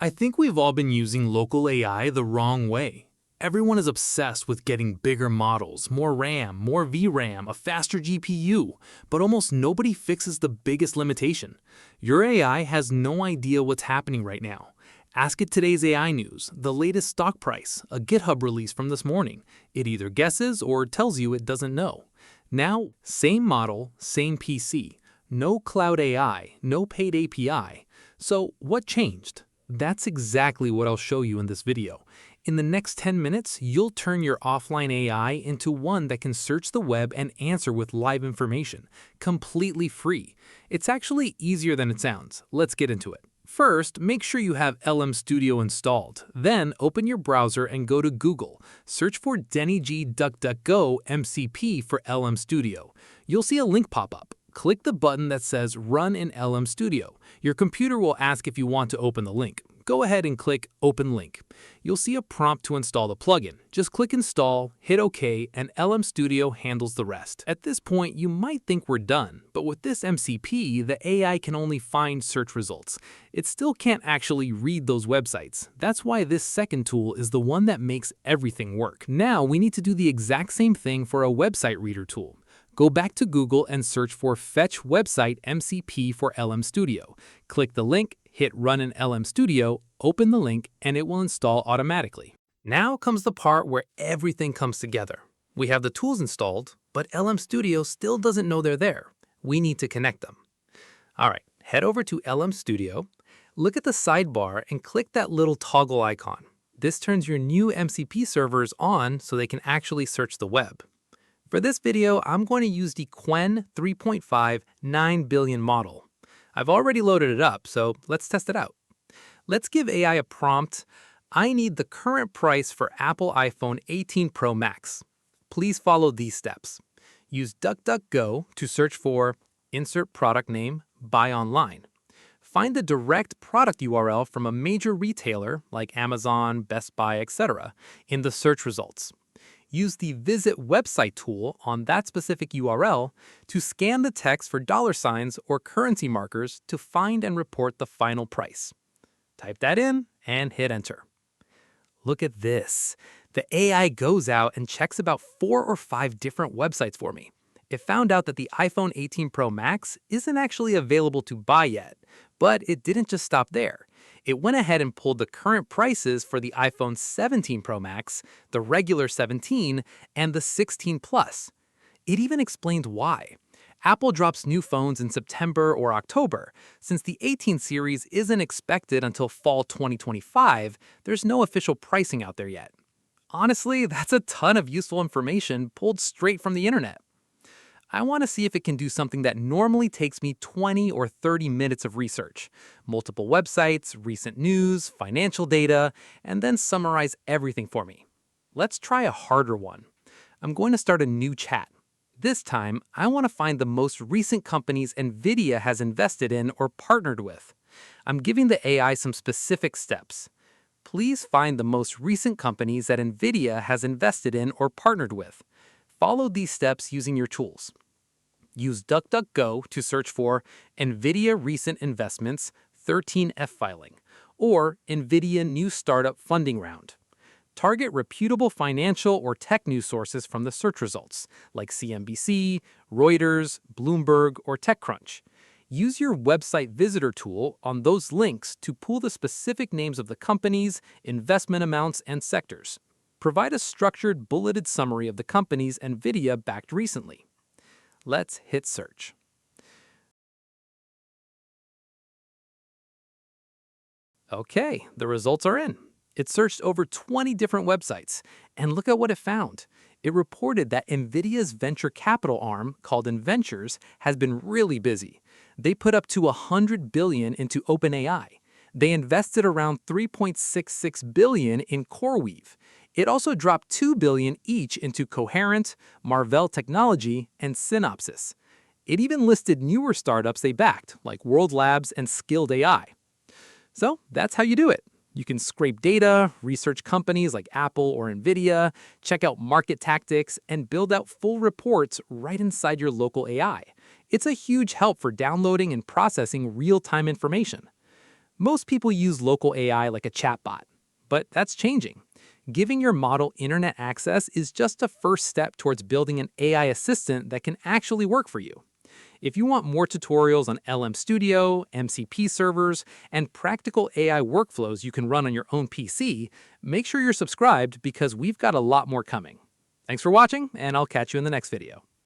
I think we've all been using local AI the wrong way. Everyone is obsessed with getting bigger models, more RAM, more VRAM, a faster GPU, but almost nobody fixes the biggest limitation. Your AI has no idea what's happening right now. Ask it today's AI news, the latest stock price, a GitHub release from this morning. It either guesses or tells you it doesn't know. Now, same model, same PC. No cloud AI, no paid API. So what changed? That's exactly what I'll show you in this video. In the next 10 minutes, you'll turn your offline AI into one that can search the web and answer with live information, completely free. It's actually easier than it sounds. Let's get into it. First, make sure you have LM Studio installed. Then, open your browser and go to Google. Search for DuckDuckGo MCP for LM Studio. You'll see a link pop up. Click the button that says Run in LM Studio. Your computer will ask if you want to open the link. Go ahead and click Open Link. You'll see a prompt to install the plugin. Just click Install, hit OK, and LM Studio handles the rest. At this point, you might think we're done, but with this MCP, the AI can only find search results. It still can't actually read those websites. That's why this second tool is the one that makes everything work. Now, we need to do the exact same thing for a website reader tool. Go back to Google and search for Fetch Website MCP for LM Studio. Click the link, hit Run in LM Studio, open the link, and it will install automatically. Now comes the part where everything comes together. We have the tools installed, but LM Studio still doesn't know they're there. We need to connect them. All right, head over to LM Studio, look at the sidebar, and click that little toggle icon. This turns your new MCP servers on so they can actually search the web. For this video, I'm going to use the Qwen 3.5 9 billion model. I've already loaded it up, so let's test it out. Let's give AI a prompt. I need the current price for Apple iPhone 18 Pro Max. Please follow these steps. Use DuckDuckGo to search for insert product name, buy online. Find the direct product URL from a major retailer like Amazon, Best Buy, etc. in the search results. Use the Visit Website tool on that specific URL to scan the text for dollar signs or currency markers to find and report the final price. Type that in and hit Enter. Look at this. The AI goes out and checks about 4 or 5 different websites for me. It found out that the iPhone 18 Pro Max isn't actually available to buy yet, but it didn't just stop there. It went ahead and pulled the current prices for the iPhone 17 Pro Max, the regular 17, and the 16 Plus. It even explained why. Apple drops new phones in September or October. Since the 18 series isn't expected until fall 2025, there's no official pricing out there yet. Honestly, that's a ton of useful information pulled straight from the internet. I want to see if it can do something that normally takes me 20 or 30 minutes of research. Multiple websites, recent news, financial data, and then summarize everything for me. Let's try a harder one. I'm going to start a new chat. This time, I want to find the most recent companies NVIDIA has invested in or partnered with. I'm giving the AI some specific steps. Please find the most recent companies that NVIDIA has invested in or partnered with. Follow these steps using your tools. Use DuckDuckGo to search for NVIDIA Recent Investments 13F filing or NVIDIA New Startup Funding Round. Target reputable financial or tech news sources from the search results, like CNBC, Reuters, Bloomberg, or TechCrunch. Use your website visitor tool on those links to pull the specific names of the companies, investment amounts, and sectors. Provide a structured, bulleted summary of the companies NVIDIA backed recently. Let's hit search. Okay, the results are in. It searched over 20 different websites, and look at what it found. It reported that NVIDIA's venture capital arm, called InVentures, has been really busy. They put up to $100 billion into OpenAI. They invested around $3.66 billion in CoreWeave. It also dropped $2 billion each into Coherent, Marvell Technology, and Synopsys. It even listed newer startups they backed, like World Labs and Skilled AI. So that's how you do it. You can scrape data, research companies like Apple or NVIDIA, check out market tactics, and build out full reports right inside your local AI. It's a huge help for downloading and processing real-time information. Most people use local AI like a chatbot, but that's changing. Giving your model internet access is just a first step towards building an AI assistant that can actually work for you. If you want more tutorials on LM Studio, MCP servers, and practical AI workflows you can run on your own PC, make sure you're subscribed because we've got a lot more coming. Thanks for watching, and I'll catch you in the next video.